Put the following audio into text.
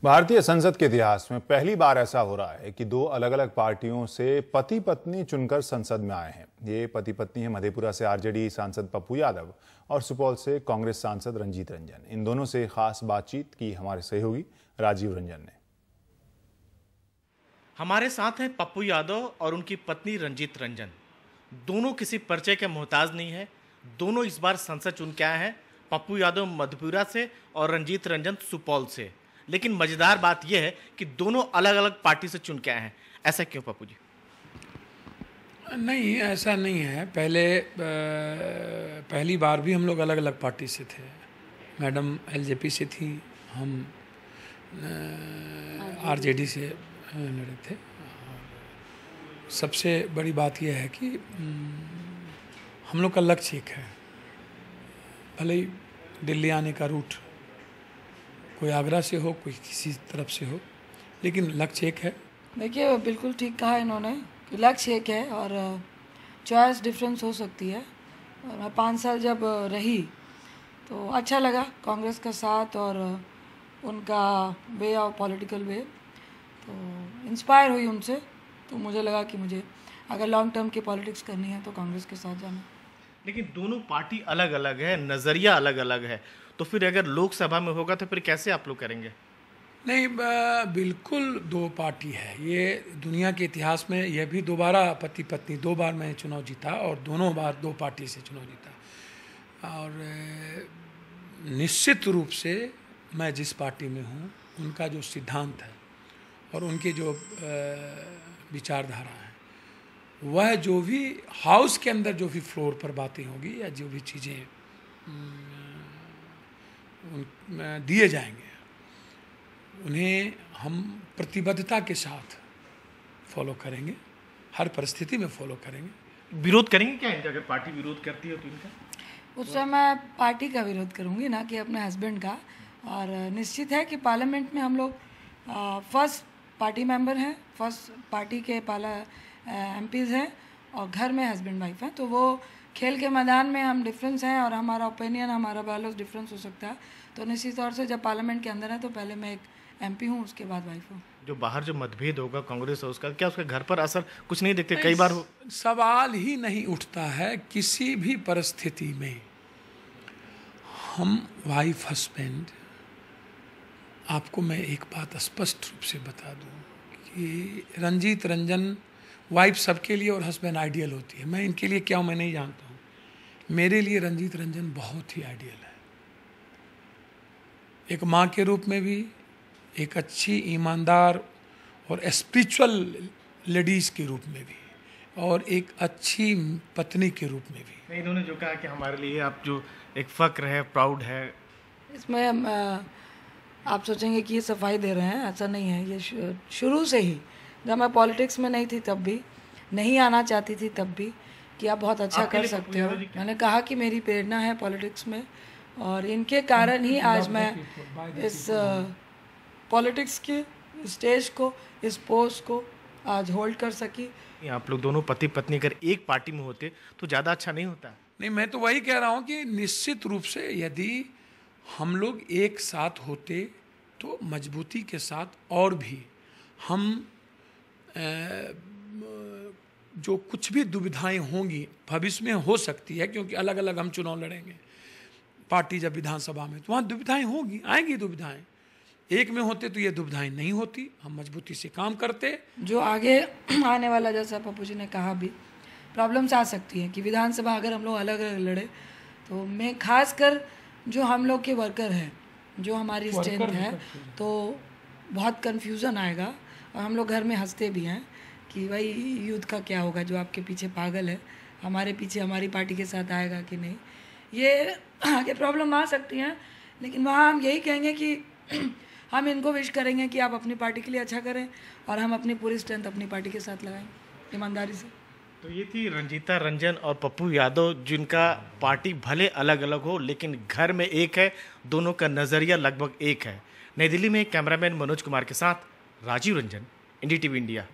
भारतीय संसद के इतिहास में पहली बार ऐसा हो रहा है कि दो अलग अलग पार्टियों से पति पत्नी चुनकर संसद में आए हैं। ये पति पत्नी है मधेपुरा से आरजेडी सांसद पप्पू यादव और सुपौल से कांग्रेस सांसद रंजीत रंजन। इन दोनों से खास बातचीत की हमारे सहयोगी राजीव रंजन ने। हमारे साथ हैं पप्पू यादव और उनकी पत्नी रंजीत रंजन। दोनों किसी परिचय के मोहताज नहीं है। दोनों इस बार संसद चुन के आए हैं। पप्पू यादव मधेपुरा से और रंजीत रंजन सुपौल से। लेकिन मजेदार बात यह है कि दोनों अलग अलग पार्टी से चुन के आए हैं। ऐसा क्यों पप्पू जी? नहीं, ऐसा नहीं है। पहली बार भी हम लोग अलग अलग पार्टी से थे। मैडम एलजेपी से थी, हम आरजेडी से लड़े थे। सबसे बड़ी बात यह है कि हम लोग का लक्ष्य एक है। भले ही दिल्ली आने का रूट कोई आगरा से हो, कोई किसी तरफ से हो, लेकिन लक्ष्य एक है। देखिए, बिल्कुल ठीक कहा इन्होंने कि लक्ष्य एक है और चॉइस डिफरेंस हो सकती है। और मैं 5 साल जब रही तो अच्छा लगा कांग्रेस का साथ और उनका वे ऑफ पॉलिटिकल वे, तो इंस्पायर हुई उनसे। तो मुझे लगा कि मुझे अगर लॉन्ग टर्म की पॉलिटिक्स करनी है तो कांग्रेस के साथ जाना। लेकिन दोनों पार्टी अलग अलग है, नज़रिया अलग अलग है, तो फिर अगर लोकसभा में होगा तो फिर कैसे आप लोग करेंगे? नहीं, बिल्कुल दो पार्टी है। ये दुनिया के इतिहास में यह भी दोबारा पति पत्नी 2 बार मैं चुनाव जीता और दोनों बार 2 पार्टी से चुनाव जीता। और निश्चित रूप से मैं जिस पार्टी में हूँ उनका जो सिद्धांत है और उनके जो विचारधारा है, वह जो भी हाउस के अंदर जो भी फ्लोर पर बातें होगी या जो भी चीज़ें दिए जाएंगे, उन्हें हम प्रतिबद्धता के साथ फॉलो करेंगे, हर परिस्थिति में फॉलो करेंगे। विरोध करेंगे क्या इनका? अगर पार्टी विरोध करती है तो इनका उस समय मैं पार्टी का विरोध करूंगी, ना कि अपने हस्बैंड का। और निश्चित है कि पार्लियामेंट में हम लोग फर्स्ट पार्टी मेंबर हैं, फर्स्ट पार्टी के एमपीज़ हैं और घर में हस्बैंड वाइफ हैं। तो वो खेल के मैदान में हम डिफरेंस हैं और हमारा ओपिनियन, हमारा वैल्यूज डिफरेंस हो सकता है। तो निश्चित तौर से जब पार्लियामेंट के अंदर है तो पहले मैं एक एमपी हूँ, उसके बाद वाइफ हूँ। जो बाहर जो मतभेद होगा कांग्रेस और उसका, क्या उसके घर पर असर कुछ नहीं देखते? कई बार सवाल ही नहीं उठता है। किसी भी परिस्थिति में हम वाइफ हस्बैंड, आपको मैं एक बात स्पष्ट रूप से बता दूं कि रंजीत रंजन वाइफ सबके लिए और हस्बैंड आइडियल होती है। मैं इनके लिए क्या हूँ मैं नहीं जानता हूँ। मेरे लिए रंजीत रंजन बहुत ही आइडियल है, एक माँ के रूप में भी, एक अच्छी ईमानदार और स्पिरिचुअल लेडीज़ के रूप में भी, और एक अच्छी पत्नी के रूप में भी। इन्होंने जो कहा कि हमारे लिए आप जो एक फ़क्र है, प्राउड है, इसमें आप सोचेंगे कि ये सफाई दे रहे हैं, ऐसा नहीं है। ये शुरू से ही, जब मैं पॉलिटिक्स में नहीं थी तब भी, नहीं आना चाहती थी तब भी, कि आप बहुत अच्छा कर सकते हो। मैंने कहा कि मेरी प्रेरणा है पॉलिटिक्स में और इनके कारण ही आज मैं इस पॉलिटिक्स के स्टेज को, इस पोस्ट को आज होल्ड कर सकी। आप लोग दोनों पति पत्नी अगर एक पार्टी में होते तो ज़्यादा अच्छा नहीं होता? नहीं, मैं तो वही कह रहा हूँ कि निश्चित रूप से यदि हम लोग एक साथ होते तो मजबूती के साथ और भी हम जो कुछ भी दुविधाएं होंगी भविष्य में हो सकती है, क्योंकि अलग अलग हम चुनाव लड़ेंगे पार्टी जब विधानसभा में, तो वहाँ दुविधाएं होंगी, आएंगी दुविधाएं। एक में होते तो ये दुविधाएं नहीं होती, हम मजबूती से काम करते। जो आगे आने वाला, जैसा पप्पू जी ने कहा भी, प्रॉब्लम्स आ सकती हैं कि विधानसभा अगर हम लोग अलग अलग लड़े तो मैं खासकर जो हम लोग के वर्कर हैं, जो हमारी स्ट्रेंथ है, तो बहुत कन्फ्यूज़न आएगा। और हम लोग घर में हंसते भी हैं कि भाई यूथ का क्या होगा, जो आपके पीछे पागल है, हमारे पीछे हमारी पार्टी के साथ आएगा कि नहीं। ये आगे प्रॉब्लम आ सकती हैं, लेकिन वहाँ हम यही कहेंगे कि हम इनको विश करेंगे कि आप अपनी पार्टी के लिए अच्छा करें और हम अपनी पूरी स्ट्रेंथ अपनी पार्टी के साथ लगाएं ईमानदारी से। तो ये थी रंजीता रंजन और पप्पू यादव, जिनका पार्टी भले अलग अलग हो लेकिन घर में एक है, दोनों का नज़रिया लगभग एक है। नई दिल्ली में कैमरामैन मनोज कुमार के साथ राजीव रंजन, NDTV इंडिया।